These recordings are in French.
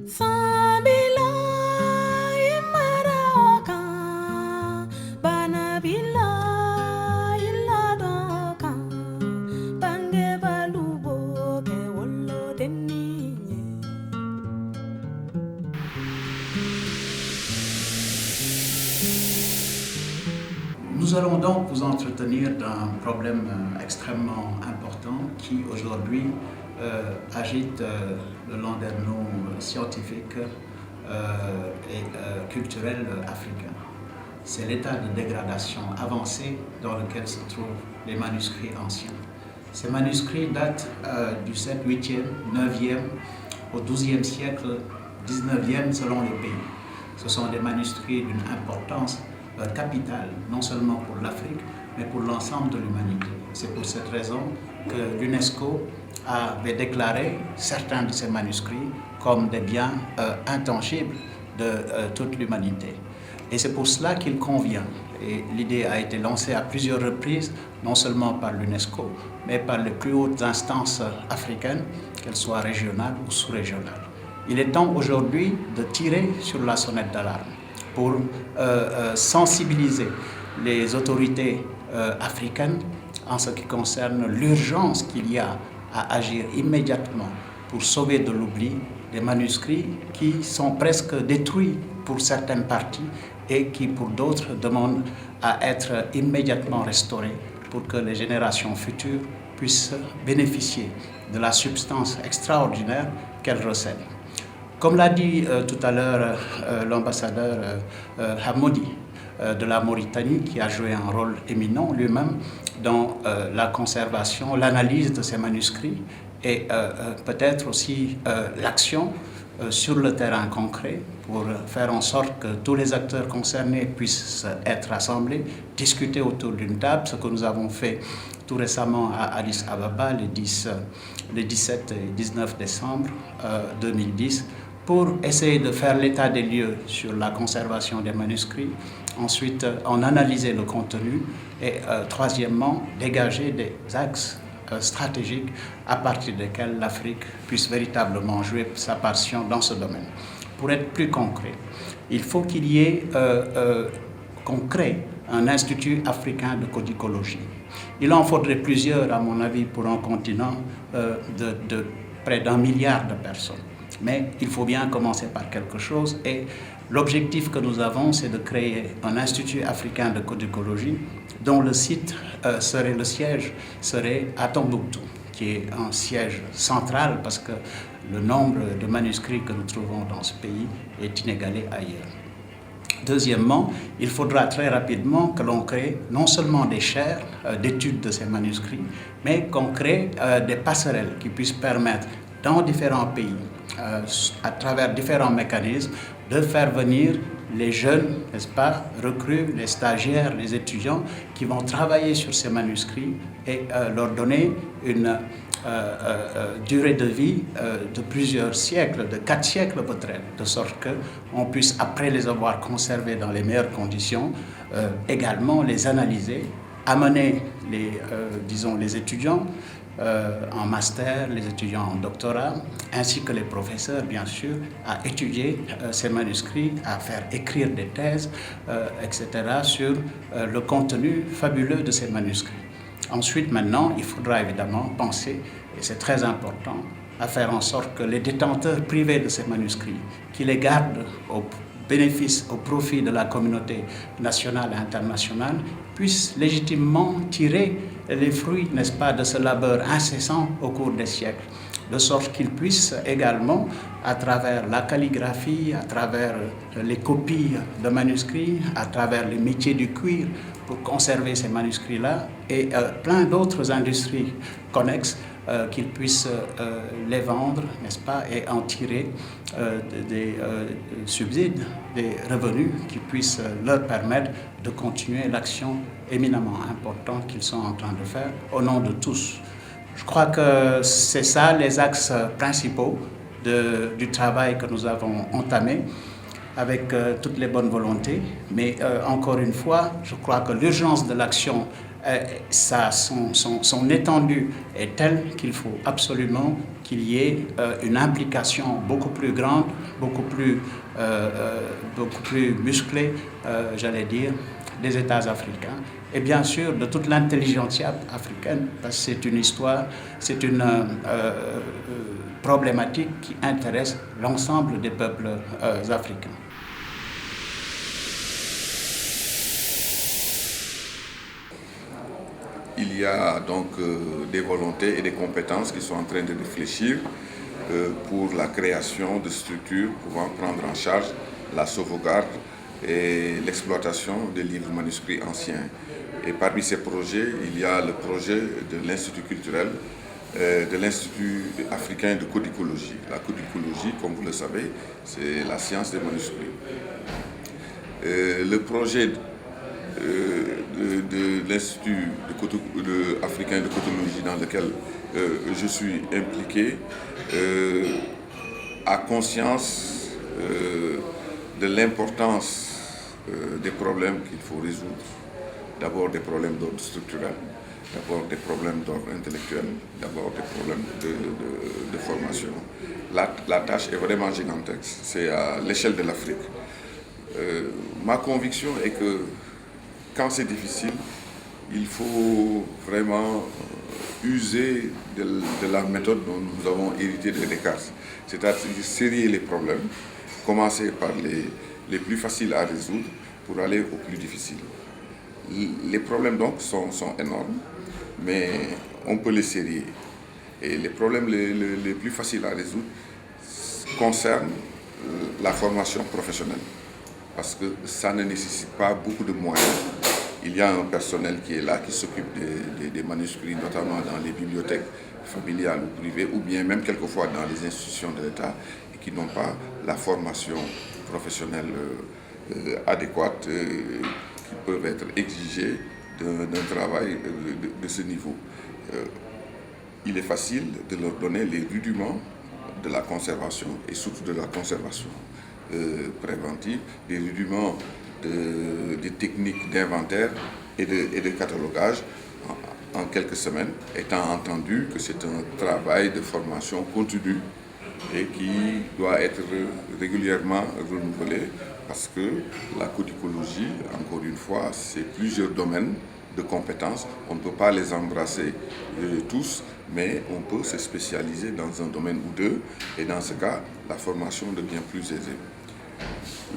Sambila imaraoka, banabila iladoka, bange balubo ke wolo deninye. Nous allons donc vous entretenir d'un problème extrêmement important qui aujourd'hui agite le landerneau scientifique et culturel africain. C'est l'état de dégradation avancée dans lequel se trouvent les manuscrits anciens. Ces manuscrits datent du 7e, 8e, 9e au 12e siècle, 19e selon les pays. Ce sont des manuscrits d'une importance capitale, non seulement pour l'Afrique, mais pour l'ensemble de l'humanité. C'est pour cette raison que l'UNESCO avait déclaré certains de ces manuscrits comme des biens intangibles de toute l'humanité. Et c'est pour cela qu'il convient, et l'idée a été lancée à plusieurs reprises, non seulement par l'UNESCO, mais par les plus hautes instances africaines, qu'elles soient régionales ou sous-régionales. Il est temps aujourd'hui de tirer sur la sonnette d'alarme pour sensibiliser les autorités africaines en ce qui concerne l'urgence qu'il y a à agir immédiatement pour sauver de l'oubli des manuscrits qui sont presque détruits pour certaines parties et qui pour d'autres demandent à être immédiatement restaurés pour que les générations futures puissent bénéficier de la substance extraordinaire qu'elles recèlent. Comme l'a dit tout à l'heure l'ambassadeur Hamoudi de la Mauritanie, qui a joué un rôle éminent lui-même dans la conservation, l'analyse de ces manuscrits et peut-être aussi l'action sur le terrain concret pour faire en sorte que tous les acteurs concernés puissent être rassemblés, discuter autour d'une table, ce que nous avons fait tout récemment à Addis Ababa les 17 et 19 décembre 2010 pour essayer de faire l'état des lieux sur la conservation des manuscrits, ensuite en analyser le contenu et troisièmement dégager des axes stratégiques à partir desquels l'Afrique puisse véritablement jouer sa partition dans ce domaine. Pour être plus concret, il faut qu'il y ait, qu'on crée un institut africain de codicologie. Il en faudrait plusieurs, à mon avis, pour un continent de près d'1 milliard de personnes. Mais il faut bien commencer par quelque chose et l'objectif que nous avons, c'est de créer un institut africain de codicologie dont le siège serait à Tombouctou, qui est un siège central parce que le nombre de manuscrits que nous trouvons dans ce pays est inégalé ailleurs. Deuxièmement, il faudra très rapidement que l'on crée non seulement des chaires d'études de ces manuscrits, mais qu'on crée des passerelles qui puissent permettre dans différents pays, à travers différents mécanismes, de faire venir les jeunes, n'est-ce pas, recrues, les stagiaires, les étudiants qui vont travailler sur ces manuscrits et leur donner une durée de vie de plusieurs siècles, de 4 siècles peut-être, de sorte qu'on puisse, après les avoir conservés dans les meilleures conditions, également les analyser, amener les étudiants en master, les étudiants en doctorat, ainsi que les professeurs, bien sûr, à étudier ces manuscrits, à faire écrire des thèses, etc., sur le contenu fabuleux de ces manuscrits. Ensuite, maintenant, il faudra évidemment penser, et c'est très important, à faire en sorte que les détenteurs privés de ces manuscrits, qui les gardent au bénéfice, au profit de la communauté nationale et internationale, puissent légitimement tirer les fruits, n'est-ce pas, de ce labeur incessant au cours des siècles, de sorte qu'ils puissent également, à travers la calligraphie, à travers les copies de manuscrits, à travers les métiers du cuir, pour conserver ces manuscrits-là, et plein d'autres industries connexes, qu'ils puissent les vendre, n'est-ce pas, et en tirer des subsides, des revenus qui puissent leur permettre de continuer l'action éminemment importante qu'ils sont en train de faire au nom de tous. Je crois que c'est ça les axes principaux du travail que nous avons entamé avec toutes les bonnes volontés. Mais encore une fois, je crois que l'urgence de l'action son étendue est telle qu'il faut absolument qu'il y ait une implication beaucoup plus grande, beaucoup plus musclée, j'allais dire, des États africains et bien sûr de toute l'intelligentsia africaine, parce que c'est une histoire, c'est une problématique qui intéresse l'ensemble des peuples africains. Il y a donc des volontés et des compétences qui sont en train de réfléchir pour la création de structures pouvant prendre en charge la sauvegarde et l'exploitation des livres manuscrits anciens. Et parmi ces projets, il y a le projet de l'Institut culturel, de l'Institut africain de codicologie. La codicologie, comme vous le savez, c'est la science des manuscrits. Le projet de l'Institut africain de codicologie dans lequel je suis impliqué a conscience de l'importance des problèmes qu'il faut résoudre. D'abord des problèmes d'ordre structurel, d'abord des problèmes d'ordre intellectuel, d'abord des problèmes de formation. La tâche est vraiment gigantesque, c'est à l'échelle de l'Afrique. Ma conviction est que quand c'est difficile, il faut vraiment user de la méthode dont nous avons hérité de Descartes, c'est-à-dire sérier les problèmes, commencer par les plus faciles à résoudre pour aller aux plus difficiles. Les problèmes donc sont énormes, mais on peut les sérier. Et les problèmes les plus faciles à résoudre concernent la formation professionnelle, parce que ça ne nécessite pas beaucoup de moyens. Il y a un personnel qui est là, qui s'occupe des manuscrits, notamment dans les bibliothèques familiales ou privées, ou bien même quelquefois dans les institutions de l'État, et qui n'ont pas la formation professionnelle adéquate qui peuvent être exigées d'un travail de ce niveau. Il est facile de leur donner les rudiments de la conservation, et surtout de la conservation préventive, des rudiments des techniques d'inventaire et de catalogage en quelques semaines, étant entendu que c'est un travail de formation continue et qui doit être régulièrement renouvelé, parce que la codicologie, encore une fois, c'est plusieurs domaines de compétences. On ne peut pas les embrasser tous, mais on peut se spécialiser dans un domaine ou deux, et dans ce cas, la formation devient plus aisée.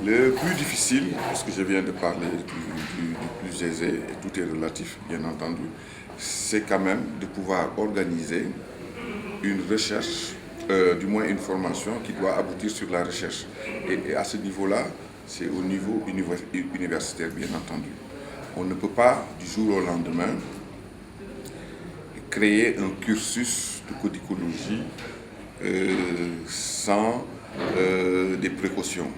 Le plus difficile, puisque je viens de parler du plus aisé, et tout est relatif bien entendu, c'est quand même de pouvoir organiser une recherche, du moins une formation qui doit aboutir sur la recherche. Et à ce niveau-là, c'est au niveau universitaire bien entendu. On ne peut pas du jour au lendemain créer un cursus de codicologie sans des précautions.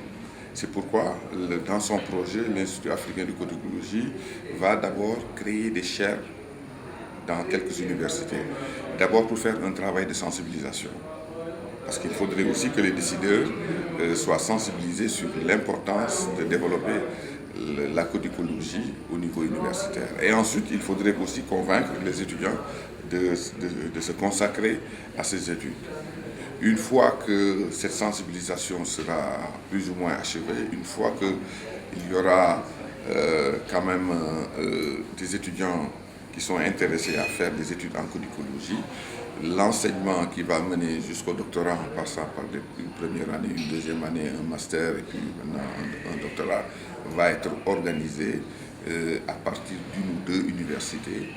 C'est pourquoi, dans son projet, l'Institut africain de codicologie va d'abord créer des chaires dans quelques universités. D'abord pour faire un travail de sensibilisation. Parce qu'il faudrait aussi que les décideurs soient sensibilisés sur l'importance de développer la codicologie au niveau universitaire. Et ensuite, il faudrait aussi convaincre les étudiants de se consacrer à ces études. Une fois que cette sensibilisation sera plus ou moins achevée, une fois qu'il y aura quand même des étudiants qui sont intéressés à faire des études en codicologie, l'enseignement qui va mener jusqu'au doctorat en passant par une première année, une deuxième année, un master et puis maintenant un doctorat va être organisé à partir d'une ou deux universités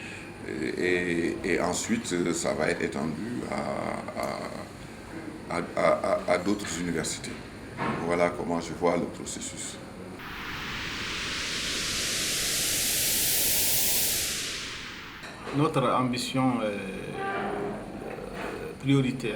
et ensuite ça va être étendu à d'autres universités. Voilà comment je vois le processus. Notre ambition prioritaire